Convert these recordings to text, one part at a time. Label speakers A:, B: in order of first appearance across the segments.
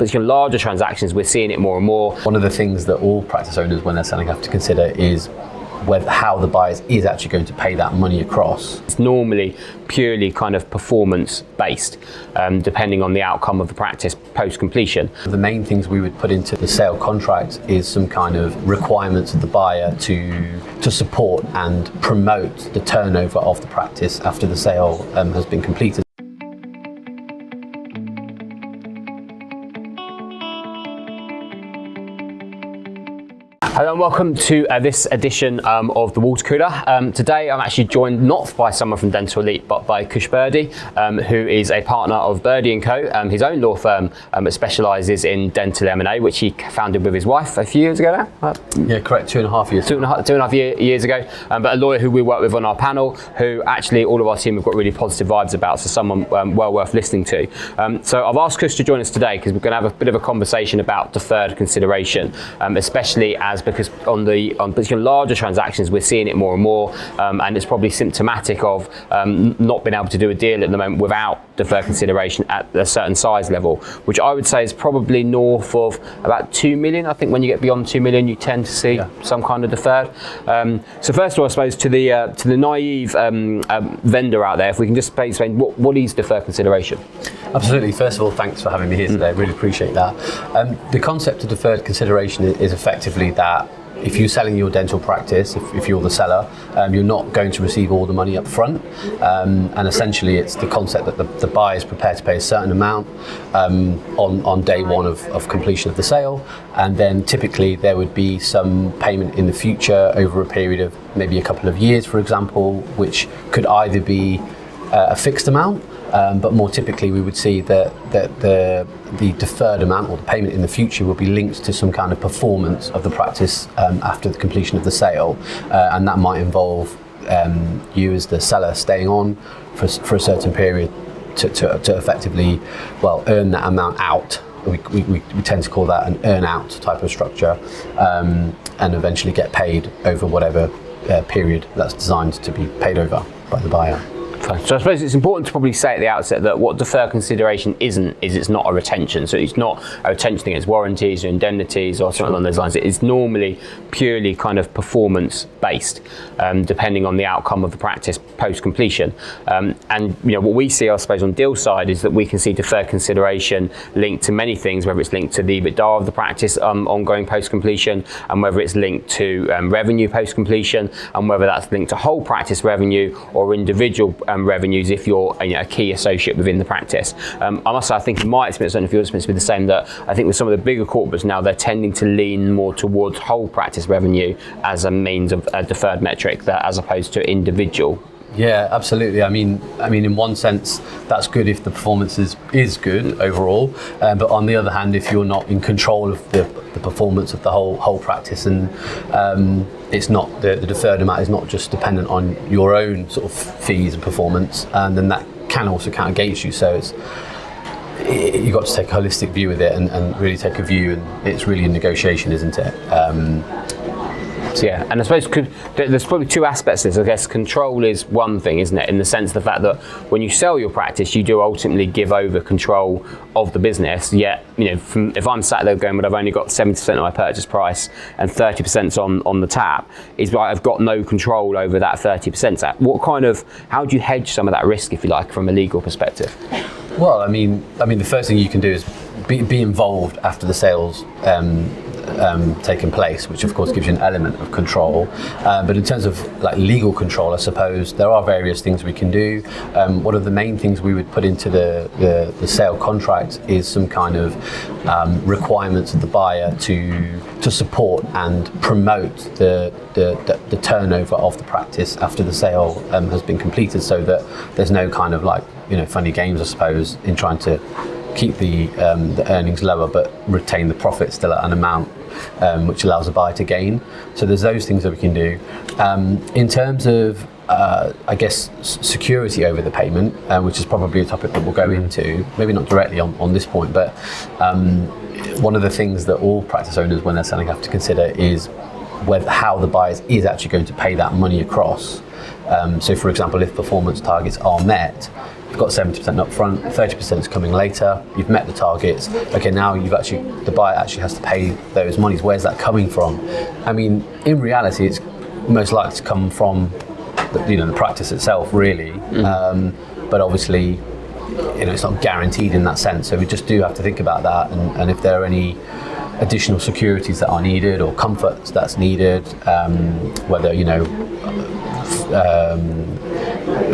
A: particularly larger transactions, we're seeing it more and more.
B: One of the things that all practice owners, when they're selling, have to consider is how the buyer is actually going to pay that money across.
A: It's normally purely kind of performance based, depending on the outcome of the practice post completion.
B: The main things we would put into the sale contract is some kind of requirements of the buyer to support and promote the turnover of the practice after the sale has been completed.
A: Hello and welcome to this edition of the Water Cooler. Today I'm actually joined not by someone from Dental Elite but by Kush Birdi, who is a partner of Birdi Co, his own law firm that specialises in dental M&A, which he founded with his wife a few years ago now.
B: Yeah, correct, 2.5 years.
A: Two and a half years ago, but a lawyer who we work with on our panel, who actually all of our team have got really positive vibes about, so someone well worth listening to. So I've asked Kush to join us today because we're going to have a bit of a conversation about deferred consideration, especially because on particularly larger transactions we're seeing it more and more, and it's probably symptomatic of not being able to do a deal at the moment without deferred consideration at a certain size level, which I would say is probably north of about 2 million. I think when you get beyond 2 million you tend to see some kind of deferred. So first of all, I suppose to the naive vendor out there, if we can just explain what is deferred consideration.
B: Absolutely. First of all, thanks for having me here today. I really appreciate that. The concept of deferred consideration is effectively that if you're selling your dental practice, if you're the seller, you're not going to receive all the money up front, and essentially it's the concept that the buyer is prepared to pay a certain amount on day one of completion of the sale, and then typically there would be some payment in the future over a period of maybe a couple of years, for example, which could either be a fixed amount, but more typically we would see that the deferred amount or the payment in the future will be linked to some kind of performance of the practice after the completion of the sale, and that might involve you as the seller staying on for a certain period to effectively, earn that amount out. We tend to call that an earn out type of structure, and eventually get paid over whatever period that's designed to be paid over by the buyer.
A: So I suppose it's important to probably say at the outset that what deferred consideration it's not a retention. So it's not a retention against warranties or indemnities or something along those lines. It is normally purely kind of performance based, depending on the outcome of the practice post completion. And what we see, I suppose, on deal side is that we can see deferred consideration linked to many things, whether it's linked to the EBITDA of the practice ongoing post completion, and whether it's linked to revenue post completion, and whether that's linked to whole practice revenue or individual revenues if you're a key associate within the practice. I must say, I think in my experience, I don't know if your experience has been the same, that I think with some of the bigger corporates now, they're tending to lean more towards whole practice revenue as a means of a deferred metric, as opposed to individual.
B: Yeah, absolutely. I mean, in one sense, that's good if the performance is good overall. But on the other hand, if you're not in control of the performance of the whole practice, and it's not the deferred amount is not just dependent on your own sort of fees and performance, and then that can also count against you. So you've got to take a holistic view with it and really take a view, and it's really a negotiation, isn't it?
A: So yeah, and I suppose there's probably two aspects to this. I guess control is one thing, isn't it? In the sense of the fact that when you sell your practice, you do ultimately give over control of the business. Yet, if I'm sat there going, but I've only got 70% of my purchase price and 30% on the tap, is like I've got no control over that 30%. How do you hedge some of that risk, if you like, from a legal perspective?
B: Well, I mean, the first thing you can do is be involved after the sales taking place, which of course gives you an element of control. But in terms of legal control, I suppose there are various things we can do. One of the main things we would put into the sale contract is some kind of requirements of the buyer to support and promote the turnover of the practice after the sale has been completed, so that there's no kind of funny games, I suppose, in trying to keep the earnings lower but retain the profit still at an amount which allows the buyer to gain. So there's those things that we can do. In terms of I guess security over the payment, which is probably a topic that we'll go into, maybe not directly on this point, but one of the things that all practice owners, when they're selling, have to consider is how the buyer is actually going to pay that money across. So for example, if performance targets are met, you've got 70% up front, 30% is coming later, you've met the targets, okay, now the buyer actually has to pay those monies. Where's that coming from? I mean, in reality, it's most likely to come from the practice itself, really. But obviously, it's not guaranteed in that sense. So we just do have to think about that, and if there are any additional securities that are needed or comforts that's needed, whether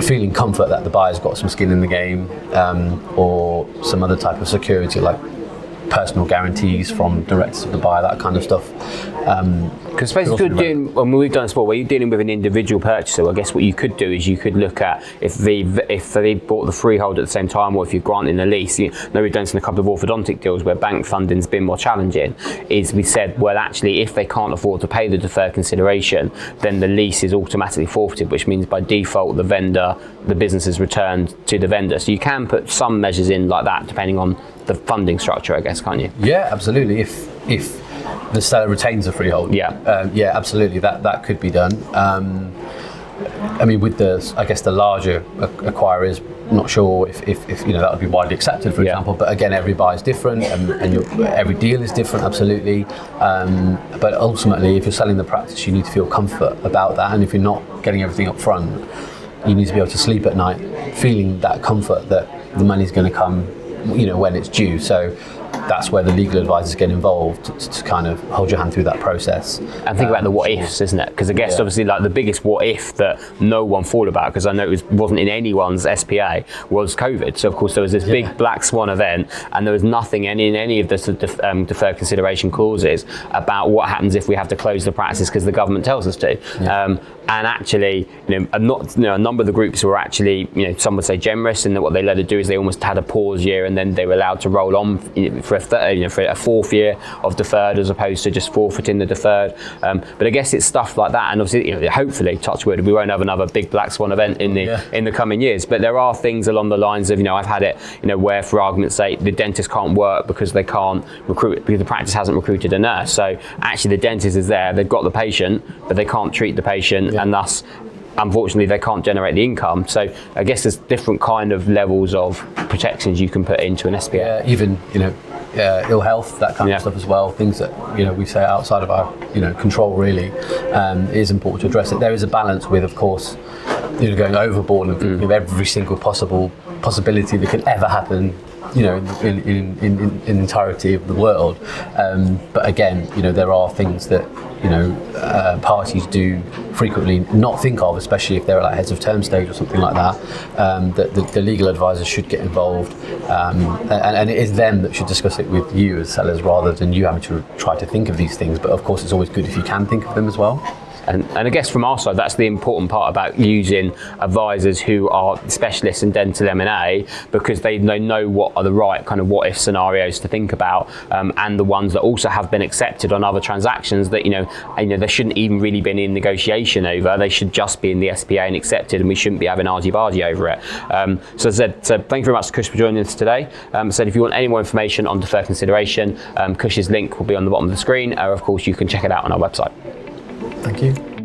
B: feeling comfort that the buyer's got some skin in the game, or some other type of security like personal guarantees from directors of the buyer, that kind of stuff.
A: Because basically, we've done a sport where you're dealing with an individual purchaser. I guess what you could do is you could look at if they bought the freehold at the same time, or if you're granting the lease. We've done this in a couple of orthodontic deals where bank funding's been more challenging. Is we said, well, actually, if they can't afford to pay the deferred consideration, then the lease is automatically forfeited, which means by default the business is returned to the vendor. So you can put some measures in like that, depending on the funding structure, I guess, can't you?
B: Yeah, absolutely. If the seller retains the freehold, yeah, absolutely, that could be done. I mean, with the larger acquirers, not sure if that would be widely accepted, for example. But again, every buyer is different, and every deal is different, absolutely. But ultimately, if you're selling the practice, you need to feel comfort about that, and if you're not getting everything up front, you need to be able to sleep at night feeling that comfort that the money's going to come when it's due. So that's where the legal advisors get involved to kind of hold your hand through that process.
A: And think about the what ifs, isn't it? Because I guess obviously like the biggest what if that no one thought about, because I know it wasn't in anyone's SPA, was COVID. So of course there was this big black swan event, and there was nothing in any of the deferred consideration clauses about what happens if we have to close the practice because the government tells us to. And actually, a number of the groups were actually, some would say generous, and what they let it do is they almost had a pause year, and then they were allowed to roll on for a fourth year of deferred, as opposed to just forfeiting the deferred. But I guess it's stuff like that, and obviously, hopefully, touch wood, we won't have another big black swan event in the coming years. But there are things along the lines of, I've had it, where, for argument's sake, the dentist can't work because they can't recruit, because the practice hasn't recruited a nurse. So actually, the dentist is there, they've got the patient, but they can't treat the patient. And thus, unfortunately, they can't generate the income. So I guess there's different kind of levels of protections you can put into an SPA.
B: Yeah, even ill health, that kind of stuff as well. Things that we say outside of our control, really. It is important to address it. There is a balance with, of course, going overboard and thinking of every single possibility that could ever happen. In entirety of the world. But again, there are things that parties do frequently not think of, especially if they're like heads of term stage or something like that. That the legal advisors should get involved, and it is them that should discuss it with you as sellers, rather than you having to try to think of these things. But of course, it's always good if you can think of them as well.
A: And I guess from our side, that's the important part about using advisors who are specialists in dental M&A, because they know what are the right kind of what if scenarios to think about, and the ones that also have been accepted on other transactions that they shouldn't even really been in negotiation over. They should just be in the SPA and accepted, and we shouldn't be having argy-bargy over it. So as I said, thank you very much to Kush for joining us today. So if you want any more information on deferred consideration, Kush's link will be on the bottom of the screen, or of course you can check it out on our website.
B: Thank you.